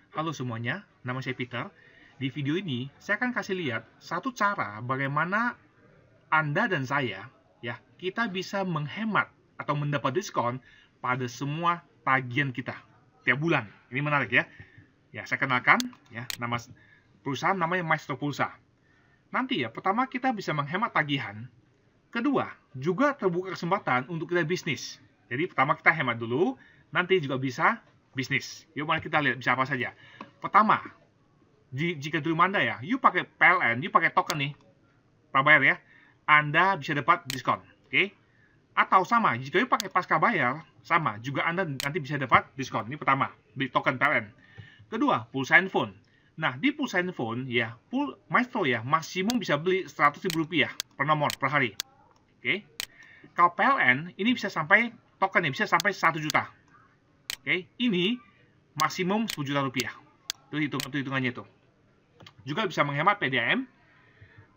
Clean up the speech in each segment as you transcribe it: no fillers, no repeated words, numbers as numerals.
Halo semuanya, nama saya Peter. Di video ini, saya akan kasih lihat satu cara bagaimana Anda dan saya, kita bisa menghemat atau mendapat diskon pada semua tagihan kita tiap bulan. Ini menarik ya. Ya, saya kenalkan nama perusahaan namanya Maestro Pulsa. Nanti pertama kita bisa menghemat tagihan. Kedua, juga terbuka kesempatan untuk kita bisnis. Jadi pertama kita hemat dulu, nanti juga bisa bisnis. Yuk mari kita lihat bisa apa saja. Pertama, jika di rumah Anda yuk pakai PLN, yuk pakai token nih, prabayar Anda bisa dapat diskon. Oke? Atau sama, jika yuk pakai pasca bayar, sama, juga Anda nanti bisa dapat diskon. Ini pertama, beli token PLN. Kedua, pulsa handphone. Nah, di pulsa handphone, Maestro maksimum bisa beli Rp100.000 per nomor per hari. Oke. Kalau PLN, ini bisa sampai token bisa sampai 1 juta. Oke, ini maksimum 10 juta rupiah. Itu hitungannya itu. Juga bisa menghemat PDAM.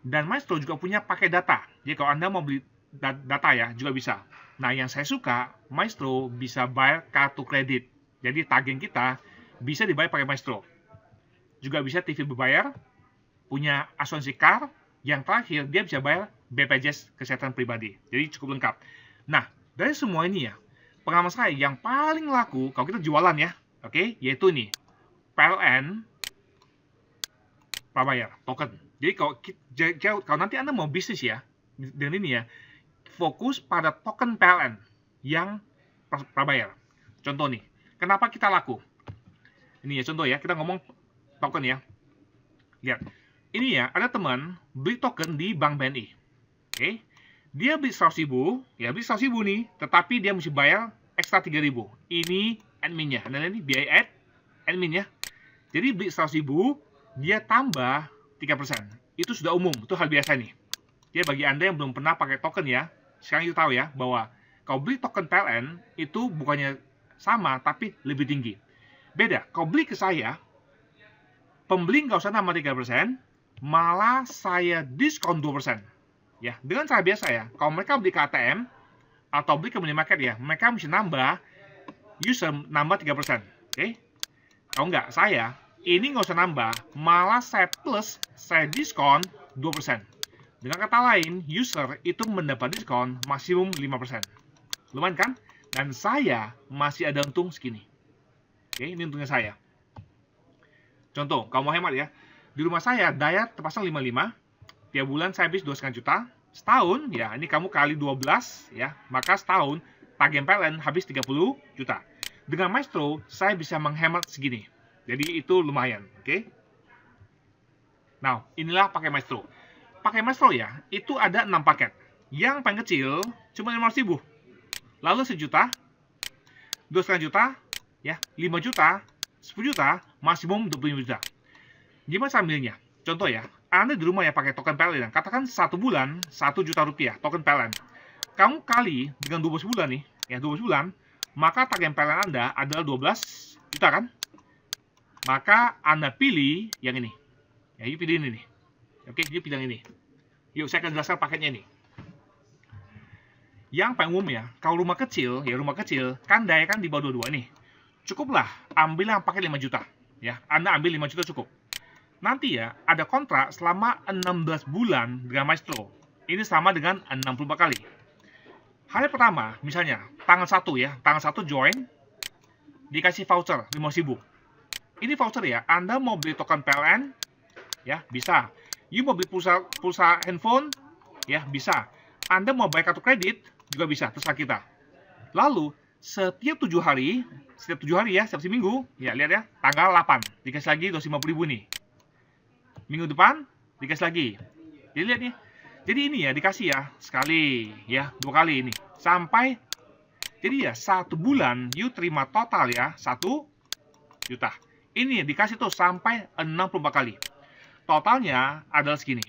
Dan Maestro juga punya pakai data. Jadi kalau Anda mau beli data juga bisa. Nah, yang saya suka, Maestro bisa bayar kartu kredit. Jadi tagihan kita bisa dibayar pakai Maestro. Juga bisa TV berbayar, punya asuransi car, yang terakhir dia bisa bayar BPJS Kesehatan Pribadi. Jadi cukup lengkap. Nah, dari semua ini pengalaman saya yang paling laku kalau kita jualan oke, yaitu ini PLN prabayar token. Jadi kalau nanti Anda mau bisnis dengan ini fokus pada token PLN yang prabayar. Contoh nih, kenapa kita laku? Ini contoh kita ngomong token Lihat, ini ada teman beli token di Bank BNI. Oke. Dia beli 100.000, beli 100.000 nih, tetapi dia mesti bayar ekstra 3.000. Ini adminnya. Anda lihat nih, biaya admin Jadi beli 100.000, dia tambah 3%. Itu sudah umum, itu hal biasa nih. Jadi bagi Anda yang belum pernah pakai token sekarang itu tahu bahwa kalau beli token PLN itu bukannya sama, tapi lebih tinggi. Beda, kalau beli ke saya, pembeli nggak usah nambah 3%, malah saya diskon 2%. Dengan cara biasa kalau mereka beli ke ATM atau beli ke minimarket mereka mesti nambah user nambah 3%. Oke? Kalau nggak, ini nggak usah nambah, malah saya plus, saya diskon 2%. Dengan kata lain, user itu mendapat diskon maksimum 5%. Lumayan kan? Dan saya masih ada untung segini. Oke, ini untungnya saya. Contoh, kalau mau hemat di rumah saya daya terpasang 55, tiap bulan saya habis 2,5 juta. Setahun, ini kamu kali 12, maka setahun tagihan PLN habis 30 juta. Dengan Maestro, saya bisa menghemat segini. Jadi itu lumayan, oke? Nah, inilah pakai Maestro. Pakai Maestro itu ada 6 paket. Yang paling kecil cuma 500.000. Lalu 1 juta, 2,5 juta, 5 juta, 10 juta, maksimum 25 juta. Gimana cara milihnya? Contoh Anda di rumah pakai token PLN. Katakan 1 bulan, 1 juta rupiah token PLN. Kamu kali dengan 12 bulan 12 bulan, maka tagihan PLN Anda adalah 12 juta kan? Maka Anda pilih yang ini. Yuk pilih ini nih. Oke, yuk pilih yang ini. Yuk, saya akan jelaskan paketnya ini. Yang paling umum kalau rumah kecil, kan daya kan di bawah 22 nih. Cukuplah, ambillah paket 5 juta. Anda ambil 5 juta cukup. Nanti ada kontrak selama 16 bulan dengan Maestro. Ini sama dengan 64 kali. Hari pertama, misalnya, tanggal 1 tanggal 1 join, dikasih voucher 5.000. Ini voucher Anda mau beli token PLN, bisa. You mau beli pulsa handphone, bisa. Anda mau bayar kartu kredit, juga bisa, terserah kita. Lalu, setiap 7 hari, setiap seminggu, lihat tanggal 8, dikasih lagi 250.000 nih. Minggu depan, dikasih lagi. Jadi lihat nih. Jadi ini dikasih sekali, 2 kali ini. Sampai, jadi 1 bulan, you terima total 1 juta. Ini dikasih tuh sampai 64 kali. Totalnya adalah segini.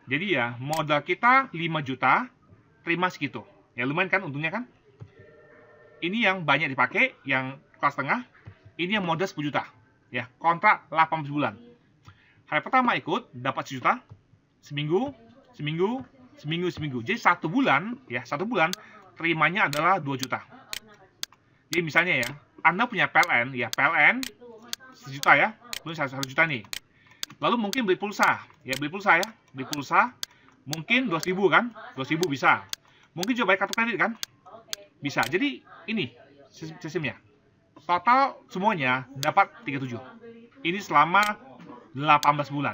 Jadi modal kita 5 juta, terima segitu. Lumayan kan untungnya kan? Ini yang banyak dipakai, yang kelas tengah. Ini yang modal 10 juta. Kontrak 18 bulan. Hari pertama ikut, dapat 1 juta. Seminggu. Jadi 1 bulan, terimanya adalah 2 juta. Jadi misalnya Anda punya PLN, PLN sejuta ya, belum 1 juta nih. Lalu mungkin beli pulsa, ya beli pulsa ya, beli pulsa, mungkin 200.000 kan, 200.000 bisa. Mungkin juga bayar kartu kredit kan, bisa. Jadi ini sistemnya. Total semuanya dapat 37. Ini selama 18 bulan.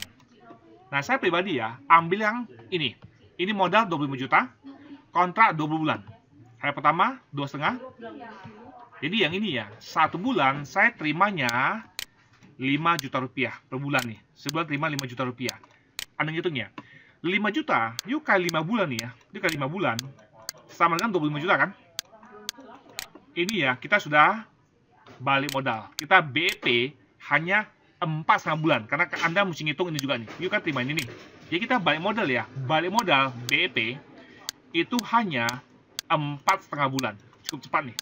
Nah, saya pribadi ya, ambil yang ini. Ini modal 25 juta, kontrak 20 bulan. Hari pertama 2,5. Jadi yang ini ya, 1 bulan saya terimanya 5 juta rupiah per bulan nih. Sebulan terima 5 juta rupiah. Anda ngitungnya. 5 juta, yuk kali 5 bulan nih ya. Yuk kali 5 bulan. Sama dengan 25 juta kan? Ini ya, kita sudah balik modal. Kita BEP hanya 4,5 bulan. Karena Anda mesti ngitung ini juga nih. Yuk kan terima ini nih. Jadi kita balik modal ya. Balik modal BEP itu hanya 4,5 bulan. Cukup cepat nih.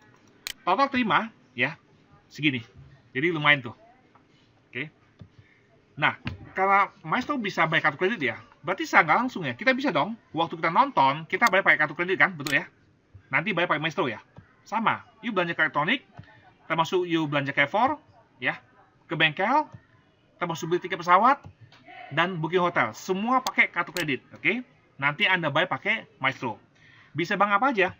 Total terima ya segini. Jadi lumayan tuh. Oke. Nah, karena Maestro bisa bayar kartu kredit ya, berarti saya nggak langsung ya. Kita bisa dong, waktu kita nonton, kita bayar pakai kartu kredit kan, betul ya? Nanti bayar pakai Maestro ya. Sama, yuk belanja ke elektronik, termasuk yuk belanja ke Carrefour, ya, ke bengkel, termasuk beli tiket pesawat, dan booking hotel. Semua pakai kartu kredit, oke? Nanti Anda bayar pakai Maestro. Bisa bank apa aja?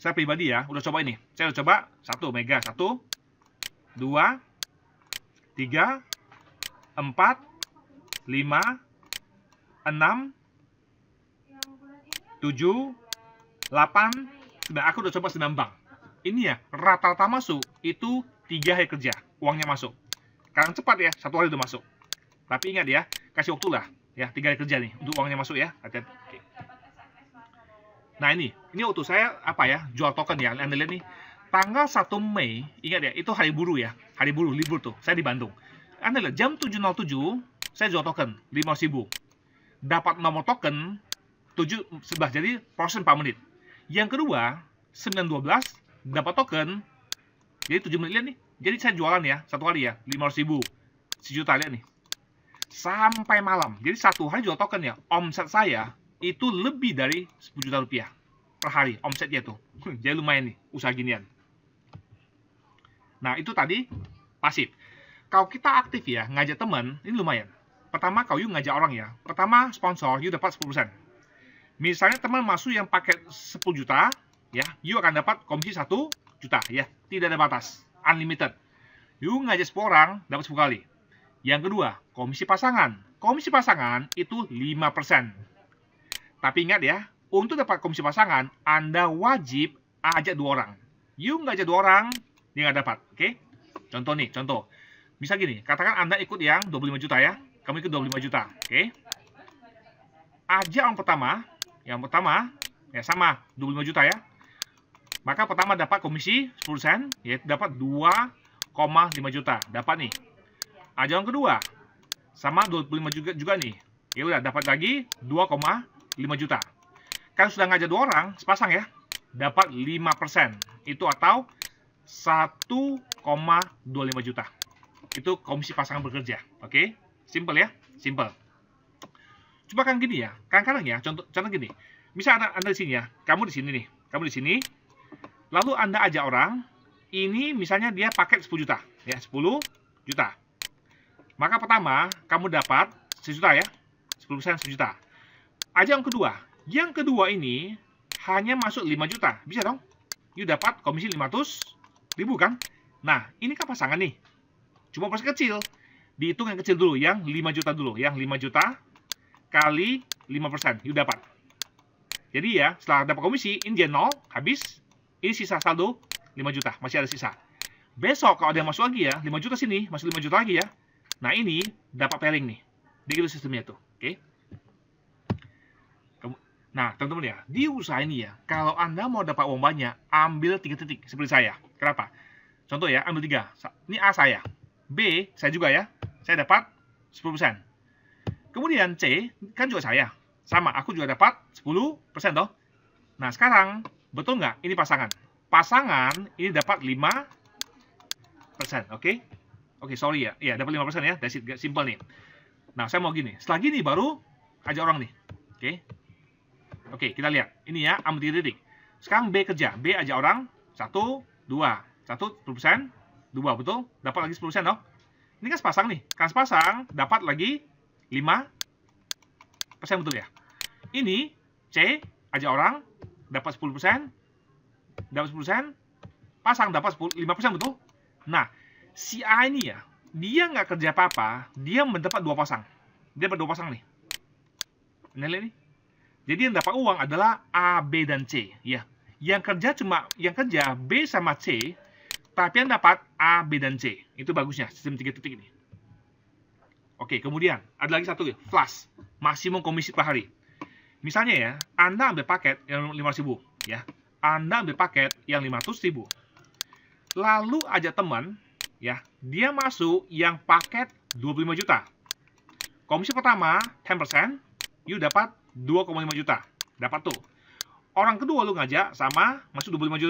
Saya pribadi ya, udah coba ini. Saya udah coba 1 Mega, 1, 2, 3, 4, 5, 6, 7, 8, 9. Aku udah coba 9 bank. Ini ya, rata-rata masuk itu 3 hari kerja, uangnya masuk. Sekarang cepat ya, 1 hari udah masuk. Tapi ingat ya, kasih waktu lah, ya 3 hari kerja nih, untuk uangnya masuk ya. Hati-hati. Oke. Nah ini waktu saya apa ya, jual token ya, Anda lihat nih. Tanggal 1 Mei, ingat ya, itu hari buruh ya, hari buruh, libur tuh, saya di Bandung. Anda lihat, jam 7.07, saya jual token, 5.000. Dapat nomor token, 7.11, jadi proses 4 menit. Yang kedua, 9.12, dapat token, jadi 7 menit, lihat nih. Jadi saya jualan ya, 1 hari ya, 500.000, sejuta, lihat nih. Sampai malam, jadi 1 hari jual token ya, omset saya, itu lebih dari 10 juta rupiah per hari, omsetnya tuh. Jadi lumayan nih, usaha ginian. Nah, itu tadi pasif. Kalau kita aktif ya, ngajak teman, ini lumayan. Pertama, kalau you ngajak orang ya. Pertama, sponsor, you dapat 10%. Misalnya teman masuk yang paket 10 juta, ya, you akan dapat komisi 1 juta, ya. Tidak ada batas, unlimited. You ngajak 10 orang, dapat 10 kali. Yang kedua, komisi pasangan. Komisi pasangan itu 5%. Tapi ingat ya, untuk dapat komisi pasangan, Anda wajib ajak 2 orang. You ngajak 2 orang, dia nggak dapat, oke? Contoh nih, contoh. Misal gini, katakan Anda ikut yang 25 juta ya. Kamu ikut 25 juta, oke? Ajak orang pertama, yang pertama, ya sama, 25 juta ya. Maka pertama dapat komisi 10%, yaitu dapat 2,5 juta. Dapat nih. Ajak orang kedua, sama 25 juga nih. Ya udah, dapat lagi 2,5 juta. Kan sudah ngajak 2 orang, sepasang ya, dapat 5%. Itu atau 1,25 juta. Itu komisi pasangan bekerja. Oke? Simple ya? Simple. Coba kan gini ya. Kadang-kadang ya, contoh gini. Misal Anda di sini ya, kamu di sini nih. Kamu di sini. Lalu Anda ajak orang, ini misalnya dia paket 10 juta. Ya, 10 juta. Maka pertama, kamu dapat 1 juta ya. 10% 1 juta. Ajak yang kedua. Yang kedua ini hanya masuk 5 juta. Bisa dong? You dapat komisi 500.000 kan? Nah, ini kan pasangan nih. Cuma pas kecil. Dihitung yang kecil dulu, yang 5 juta dulu. Yang 5 juta kali 5%. You dapat. Jadi ya, setelah dapat komisi, ini dia 0, habis. Ini sisa saldo 5 juta. Masih ada sisa. Besok kalau ada yang masuk lagi ya, 5 juta sini, masuk 5 juta lagi ya. Nah, ini dapat pairing nih. Begitu sistemnya tuh. Oke? Nah, teman-teman ya, di usaha ini ya, kalau Anda mau dapat uang banyak, ambil 3 titik seperti saya. Kenapa? Contoh ya, ambil 3. Ini A saya. B, saya juga ya. Saya dapat 10%. Kemudian C, kan juga saya. Sama, aku juga dapat 10% toh. Nah, sekarang, betul nggak? Ini pasangan. Pasangan, ini dapat 5%. Oke? Oke, sorry ya. Iya, dapat 5% ya. That's it. Simple nih. Nah, saya mau gini. Setelah gini, baru ajak orang nih. Oke? Oke, kita lihat. Ini ya, ambil 3 titik. Sekarang B kerja. B ajak orang. 1, 2. 1, 10%. 2, betul? Dapat lagi 10% toh. Ini kan sepasang nih. Kan sepasang dapat lagi 5% betul ya. Ini C ajak orang dapat 10%, pasang dapat 5% betul. Nah, si A ini ya, dia nggak kerja apa-apa, dia mendapat 2 pasang. Dia dapat 2 pasang nih. Ini lihat nih. Jadi yang dapat uang adalah A, B, dan C. Ya, yang kerja B sama C, tapi yang dapat A, B, dan C. Itu bagusnya sistem 3 titik ini. Oke, kemudian ada lagi satu ya, flash, maksimum komisi per hari. Misalnya ya, Anda ambil paket yang 5.000, ya. Anda ambil paket yang 500.000. Lalu ajak teman, ya, dia masuk yang paket 25 juta. Komisi pertama 10%, you dapat 2,5 juta. Dapat tuh. Orang kedua lu ngajak sama masuk 25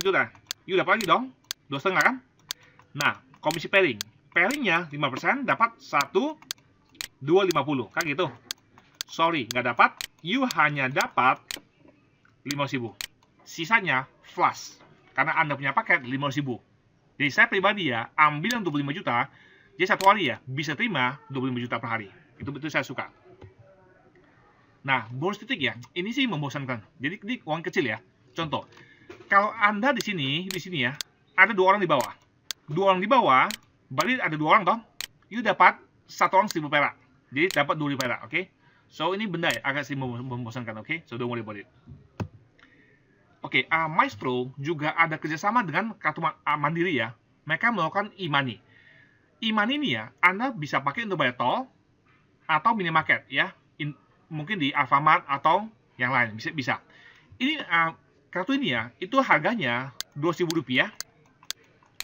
juta. You dapat lagi dong. 2,5 kan? Nah, komisi pairing. Pairingnya 5% dapat 1,250. Kan gitu. Sorry, nggak dapat. You hanya dapat 5.000. Sisanya flash. Karena Anda punya paket 5.000. Jadi saya pribadi ya, ambil yang 25 juta, jadi satu hari ya, bisa terima 25 juta per hari. Itu betul saya suka. Nah, bonus titik ya, ini sih membosankan. Jadi ini uang kecil ya. Contoh, kalau Anda di sini ya, ada 2 orang di bawah. 2 orang di bawah, berarti ada 2 orang toh, you dapat 1 orang 1.000 perak. Jadi dapat 2.000 perak, oke? So, ini benda ya, agak sih membosankan, oke? So, don't worry about it. Oke, Maestro juga ada kerjasama dengan kartu Mandiri ya. Mereka melakukan e-money. E-money ini ya, Anda bisa pakai untuk bayar tol atau minimarket ya. Mungkin di Alfamart atau yang lain, bisa. Ini kartu ini ya, itu harganya Rp2.000.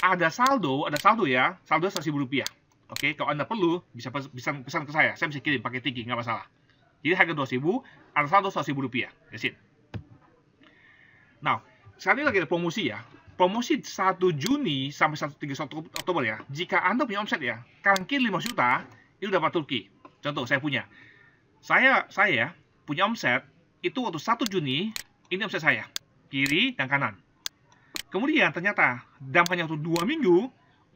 Ada saldo ya, saldo Rp1.000. Oke, kalau Anda perlu bisa pesan ke saya bisa kirim pakai Tiki, nggak masalah. Jadi harga 2.000, ada saldo Rp1.000. That's it. Nah, sekarang ini lagi ada promosi ya. Promosi 1 Juni sampai 31 Oktober ya. Jika Anda punya omset ya, kanan kiri 5 juta, itu dapat Turki. Contoh, saya punya. Saya punya omset, itu waktu 1 Juni, ini omset saya. Kiri dan kanan. Kemudian ternyata, dalam hanya waktu 2 minggu,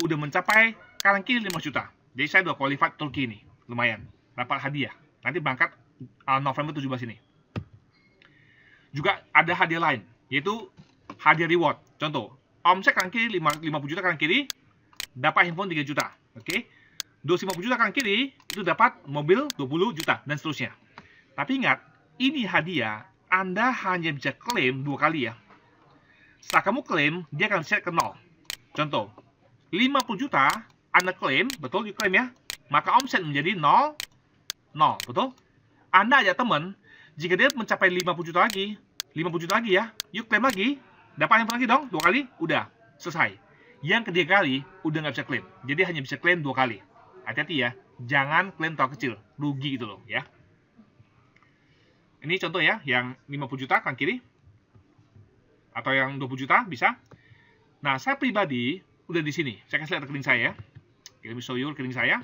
udah mencapai kanan kiri 5 juta. Jadi saya udah qualified Turki ini. Lumayan. Dapat hadiah. Nanti berangkat November 17 ini. Juga ada hadiah lain, yaitu hadiah reward. Contoh, omset kanan kiri 50 juta kanan kiri, dapat handphone 3 juta. Oke? 250 juta kanan kiri, itu dapat mobil 20 juta, dan seterusnya. Tapi ingat, ini hadiah, Anda hanya bisa klaim 2 kali ya. Setelah kamu klaim, dia akan set ke 0. Contoh, 50 juta, Anda klaim, betul, you klaim ya, maka omset menjadi 0, betul? Anda ajak teman, jika dia mencapai 50 juta lagi ya, you klaim lagi, dapat handphone lagi dong, 2 kali, udah, selesai. Yang ketiga kali, udah nggak bisa klaim. Jadi hanya bisa klaim 2 kali. Hati-hati ya, jangan klaim terlalu kecil, rugi gitu loh ya. Ini contoh ya, yang 50 juta kanan kiri, atau yang 20 juta bisa. Nah, saya pribadi udah di sini. Saya kasih lihat rekening saya ya. Let me show you rekening saya.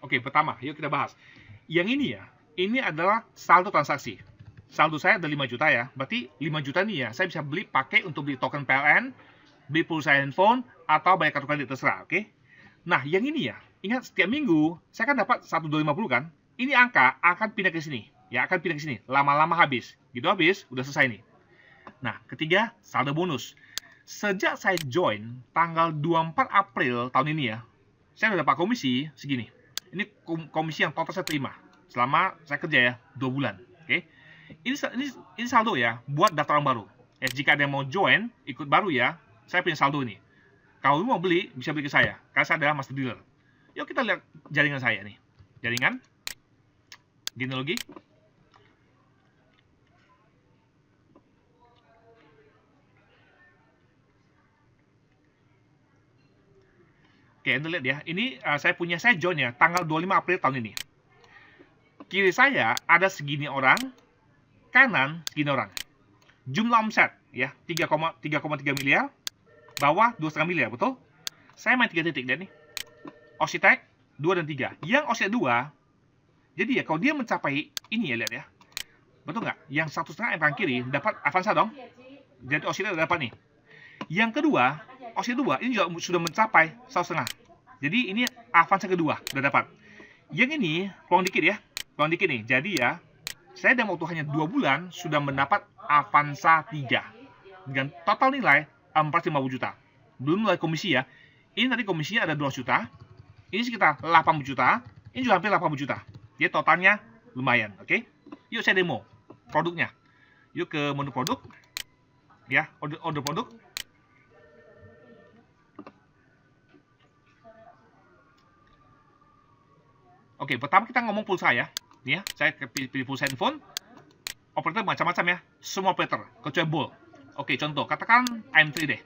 Oke, pertama, yuk kita bahas. Yang ini ya, ini adalah saldo transaksi. Saldo saya ada 5 juta ya, berarti 5 juta nih ya, saya bisa beli pakai untuk beli token PLN, beli pulsa handphone, atau bayar kartu kredit, terserah, oke? Nah, yang ini ya, ingat setiap minggu, saya kan dapat 1,250 kan? Ini angka akan pindah ke sini, ya, akan pindah ke sini. Lama-lama habis. Gitu habis, udah selesai nih. Nah, ketiga, saldo bonus. Sejak saya join, tanggal 24 April tahun ini ya, saya udah dapat komisi segini. Ini komisi yang total saya terima selama saya kerja ya 2 bulan. Oke, ini saldo ya buat daftar orang baru. Jika ada yang mau join ikut baru ya, saya punya saldo ini. Kalau mau beli bisa beli ke saya, karena saya adalah master dealer. Yuk kita lihat jaringan saya nih. Jaringan genealogi. Oke, Anda lihat ya. Ini saya join ya, tanggal 25 April tahun ini. Kiri saya ada segini orang, kanan segini orang. Jumlah omset ya, 3,3 miliar. bawah 2,5 miliar, betul? Saya main 3 titik, dan nih. Oxitec 2 dan 3. Yang Oxitec 2, jadi ya kalau dia mencapai ini ya, lihat ya. Betul nggak? Yang 1,5 yang kanan kiri dapat Avanza dong. Jadi Oxitec udah dapat nih. Yang kedua, Oxitec 2 ini juga sudah mencapai 1,5. Jadi ini Avanza kedua udah dapat. Yang ini peluang dikit ya. Peluang dikit nih. Jadi ya, saya dalam waktu hanya 2 bulan sudah mendapat Avanza 3 dengan total nilai 450 juta. Belum mulai komisi ya. Ini tadi komisinya ada 2 juta. Ini sekitar 80 juta. Ini juga hampir 80 juta. Jadi totalnya lumayan, oke? Yuk saya demo produknya. Yuk ke menu produk. Ya, order produk. Oke, pertama kita ngomong pulsa ya. Nih ya, saya pilih pulsa handphone. Operator macam-macam ya. Semua operator, kecuali Bolt. Oke, contoh, katakan AM3 deh.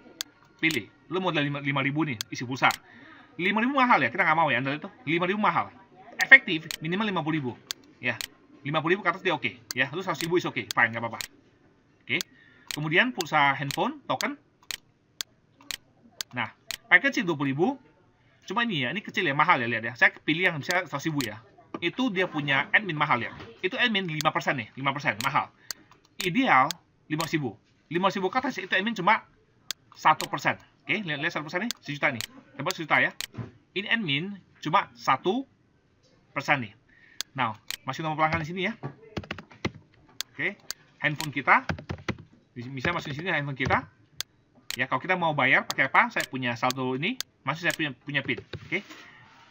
Pilih, lu modal 5.000 nih, isi pulsa. 5.000 mahal ya, kita nggak mau ya, Anda itu. 5.000 mahal. Efektif, minimal 50.000. Ya, 50.000 ke atas dia oke. Ya, lu 100.000 is oke, fine, nggak apa-apa. Oke. Kemudian pulsa handphone, token. Nah, package sih 20.000. Cuma ini ya, ini kecil ya, mahal ya, lihat ya. Saya pilih yang bisa 100.000 ya. Itu dia punya admin mahal ya. Itu admin 5% nih, 5%, mahal. Ideal 5.000. 5.000 ke atas itu admin cuma 1%. Oke, lihat 1% nih, 1 juta nih. Dapat 1 juta ya. Ini admin cuma 1% nih. Nah, masih nomor pelanggan di sini ya. Oke, handphone kita. Bisa masuk di sini handphone kita. Ya, kalau kita mau bayar pakai apa? Saya punya saldo ini, masih saya punya PIN. Oke.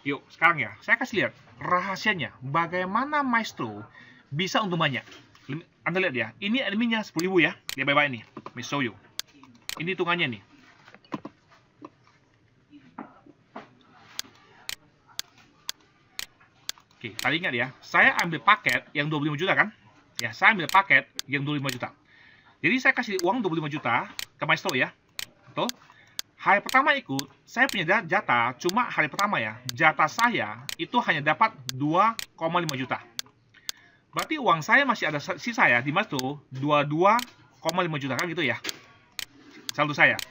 Yuk, sekarang ya, saya kasih lihat rahasianya bagaimana Maestro bisa untung banyak. Anda lihat ya, ini adminnya 10.000 ya. Dia baik-baik nih. Let me show you. Ini hitungannya nih. Oke, tadi ingat ya, saya ambil paket yang 25 juta kan? Ya, saya ambil paket yang 25 juta. Jadi saya kasih uang 25 juta ke Maestro ya. Betul? Hari pertama ikut, saya punya jatah, cuma hari pertama ya, jatah saya itu hanya dapat 2,5 juta. Berarti uang saya masih ada sisa ya, di Maestro 22,5 juta kan gitu ya. Saldo saya.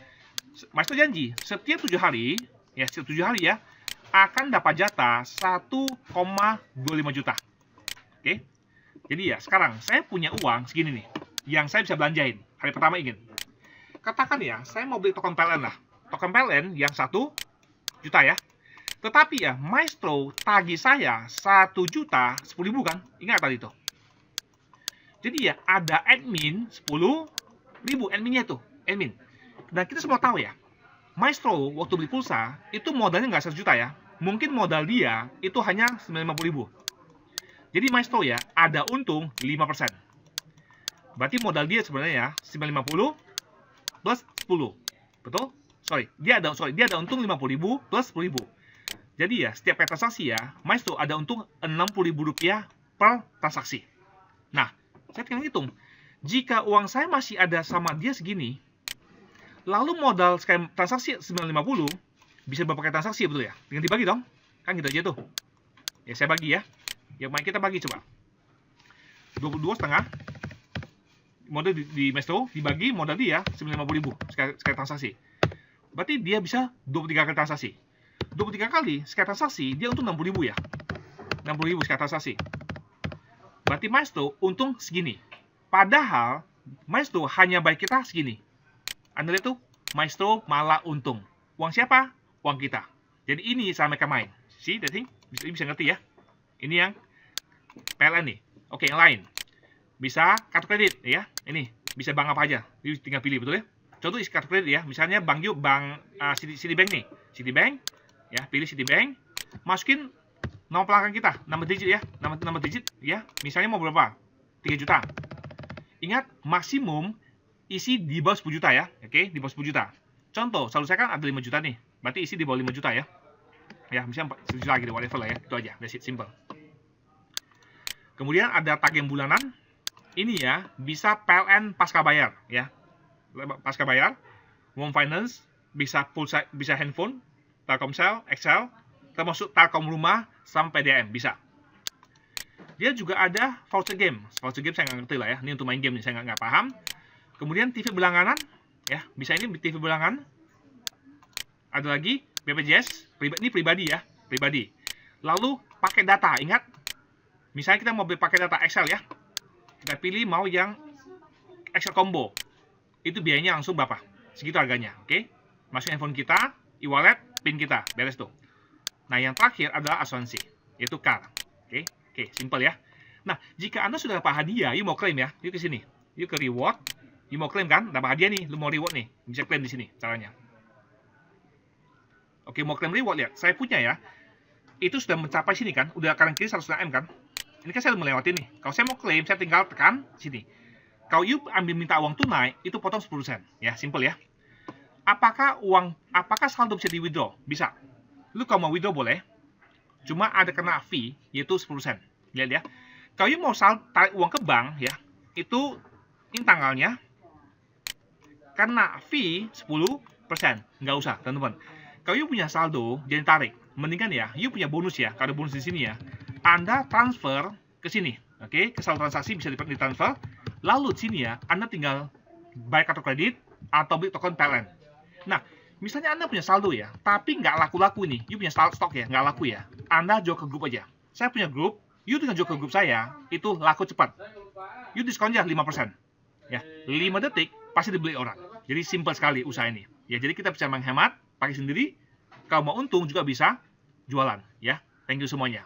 Maestro janji, setiap 7 hari, ya setiap 7 hari ya, akan dapat jatah 1,25 juta. Oke? Jadi ya, sekarang saya punya uang segini nih, yang saya bisa belanjain. Hari pertama ingin. Katakan ya, saya mau beli token PLN lah. Token PLN yang 1 juta ya. Tetapi ya, Maestro tagih saya 1 juta 10.000 kan? Ingat tadi itu. Jadi ya, ada admin 10.000 adminnya itu. Admin. Dan kita semua tahu ya, Maestro waktu beli pulsa, itu modalnya nggak 1 juta ya. Mungkin modal dia itu hanya 950.000. Jadi Maestro ya, ada untung 5%. Berarti modal dia sebenarnya ya, 950 plus 10. Betul? Dia ada untung 50.000 plus 10.000. Jadi ya, setiap transaksi ya, Maestro ada untung 60.000 rupiah per transaksi. Nah, saya tinggal hitung. Jika uang saya masih ada sama dia segini, lalu modal sekali transaksi 950, bisa berapa kali transaksi, betul ya? Tinggal dibagi dong. Kan gitu aja tuh. Ya, saya bagi ya. Yang main kita bagi coba. 22,5. Modal di Maestro dibagi modal dia 950.000 sekali transaksi. Berarti dia bisa 23 kali transaksi. 23 kali sekali transaksi, dia untung 60.000 ya. 60.000 sekali transaksi. Berarti Maestro untung segini. Padahal Maestro hanya bayar kita segini. Anda lihat tuh, Maestro malah untung. Uang siapa? Uang kita. Jadi ini sama mereka main. See, that thing? Bisa ngerti ya? Ini yang PLN nih. Oke, yang lain. Bisa kartu kredit ya. Ini bisa bank apa aja. Jadi tinggal pilih, betul ya? Contoh isi kartu kredit ya. Misalnya bank yuk, bank Citibank nih. Citibank, ya, pilih Citibank. Masukin nomor pelanggan kita, nomor digit ya. Nomor digit ya. Misalnya mau berapa? 3 juta. Ingat, maksimum isi di bawah 10 juta ya. Oke, di bawah 10 juta. Contoh, saldo saya kan ada 5 juta nih. Berarti isi di bawah 5 juta ya. Ya, misalnya 1 juta gitu, whatever lah ya. Itu aja, that's it, simple. Kemudian ada tagihan bulanan. Ini ya, bisa PLN pasca bayar ya. Pasca bayar, Home Finance, bisa pulsa, bisa handphone, Telkomsel, Excel, termasuk Telkom Rumah sampai PDM, bisa. Dia juga ada voucher game. Voucher game saya nggak ngerti lah ya. Ini untuk main game nih, saya nggak paham. Kemudian TV berlangganan, ya, bisa ini TV berlangganan. Ada lagi BPJS, ini pribadi ya, pribadi. Lalu pakai data, ingat? Misalnya kita mau pakai data Excel ya. Kita pilih mau yang Excel combo. Itu biayanya langsung berapa? Segitu harganya, oke? Masukin handphone kita, e-wallet, PIN kita, beres tuh. Nah, yang terakhir adalah asuransi, yaitu car. Oke, simple ya. Nah, jika Anda sudah dapat hadiah, you mau klaim ya, yuk ke sini. Yuk ke reward, you mau klaim kan? Dapat hadiah nih, lu mau reward nih. Bisa klaim di sini caranya. Oke, mau klaim reward, lihat. Saya punya ya. Itu sudah mencapai sini kan? Udah kanan kiri 100 M kan? Ini kan saya udah melewati nih. Kalau saya mau klaim, saya tinggal tekan sini. Kalau you ambil minta uang tunai, itu potong 10%. Ya, simple ya. Apakah saldo bisa di-withdraw? Bisa. Lu kalau mau withdraw boleh. Cuma ada kena fee, yaitu 10%. Lihat ya. Kalau you mau tarik uang ke bank, ya, itu ini tanggalnya, kena fee 10%. Nggak usah, teman-teman. Kalau you punya saldo, jadi tarik. Mendingan ya, you punya bonus ya. Kalau ada bonus di sini ya, Anda transfer ke sini. Oke, ke saldo transaksi bisa ditransfer. Lalu di sini ya, Anda tinggal bayar kartu kredit atau beli token PLN. Nah, misalnya Anda punya saldo ya, tapi nggak laku-laku nih. You punya stok ya, nggak laku ya. Anda jual ke grup aja. Saya punya grup, you tinggal jual ke grup saya, itu laku cepat. You diskonnya 5%. Ya, 5 detik pasti dibeli orang. Jadi simple sekali usaha ini. Ya, jadi kita bisa menghemat, pakai sendiri. Kalau mau untung juga bisa jualan. Ya, thank you semuanya.